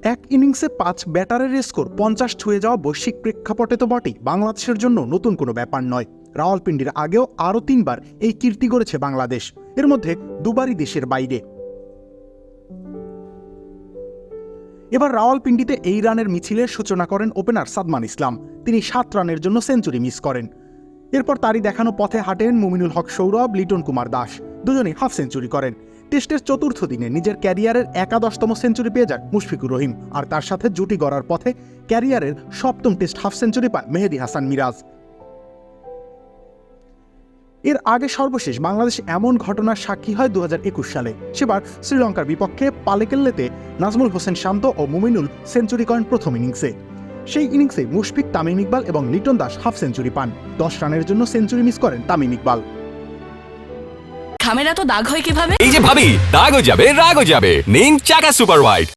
এক ইনিংসে 5 ব্যাটারের স্কোর 50 ছুঁয়ে যাওয়া বৈশ্বিক প্রেক্ষাপটে তো বটেই, বাংলাদেশের জন্য নতুন কোনো ব্যাপার নয়। রাওয়ালপিন্ডির আগেও আরও 3 বার এই কীর্তি গড়েছে বাংলাদেশ, এর মধ্যে দুবারই দেশের বাইরে। এবার রাওয়ালপিন্ডিতে এই রানের মিছিলের সূচনা করেন ওপেনার সাদমান ইসলাম। তিনি 7 রানের জন্য সেঞ্চুরি মিস করেন। এরপর তারই দেখানো পথে হাঁটেন মুমিনুল হক সৌরভ, লিটন কুমার দাস, দুজনেই হাফ সেঞ্চুরি করেন। টেস্টের চতুর্থ দিনে নিজের ক্যারিয়ারের 11তম সেঞ্চুরি পেয়ে যান মুশফিকুর রহিম, আর তার সাথে জুটি গড়ার পথে ক্যারিয়ারের 7ম টেস্ট হাফ সেঞ্চুরি পান মেহেদী হাসান মিরাজ। এর আগে সর্বশেষ বাংলাদেশ এমন ঘটনার সাক্ষী হয় 2021 সালে। সেবার শ্রীলঙ্কার বিপক্ষে পালেকেল্লেতে নাজমুল হোসেন শান্ত ও মুমিনুল সেঞ্চুরি করেন প্রথম ইনিংসে। সেই ইনিংসে মুশফিক, তামিম ইকবাল এবং লিটন দাস হাফ সেঞ্চুরি পান। 10 রানের জন্য সেঞ্চুরি মিস করেন তামিম ইকবাল। খামের এত দাগ হয় কিভাবে? এই যে ভাবি, দাগও যাবে রাগও যাবে, নিন চাকা সুপার হোয়াইট।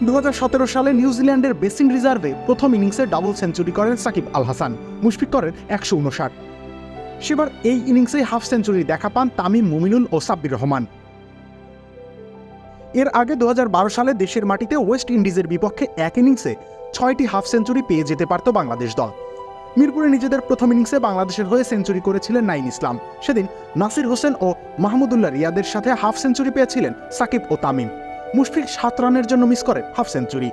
2017 সালে নিউজিল্যান্ডের বেসিং রিজার্ভে প্রথম ইনিংসে ডাবল সেঞ্চুরি করেন সাকিব আল হাসান, মুশফিক করেন 159। সেবার এই ইনিংসে হাফ সেঞ্চুরি দেখা পান তামিম, মুমিনুল ও সাব্বির রহমান। এর আগে 2012 সালে দেশের মাটিতে ওয়েস্ট ইন্ডিজের বিপক্ষে এক ইনিংসে 6টি হাফ সেঞ্চুরি পেয়ে যেতে পারত বাংলাদেশ দল। মিরপুরে নিজেদের প্রথম ইনিংসে বাংলাদেশের হয়ে সেঞ্চুরি করেছিলেন নাইম ইসলাম। সেদিন নাসির হোসেন ও মাহমুদুল্লাহ রিয়াদের সাথে হাফ সেঞ্চুরি পেয়েছিলেন সাকিব ও তামিম। মুশফিক 7 রানের জন্য মিস করেন হাফ সেঞ্চুরি।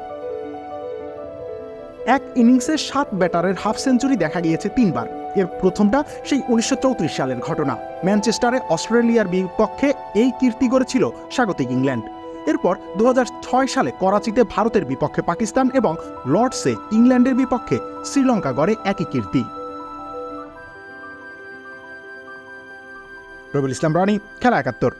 এক ইনিংসে 7 ব্যাটারের হাফ সেঞ্চুরি দেখা গিয়েছে 3 বার। এর প্রথমটা সেই 1934 সালের ঘটনা। ম্যানচেস্টারে অস্ট্রেলিয়ার বিপক্ষে এই কীর্তি গড়েছিল স্বাগতিক ইংল্যান্ড। এরপর 2006 সালে করাচিতে ভারতের বিপক্ষে পাকিস্তান এবং লর্ডসে ইংল্যান্ডের বিপক্ষে শ্রীলঙ্কা গড়ে একই কীর্তি। রবিউল ইসলাম রানী, খেলা 71।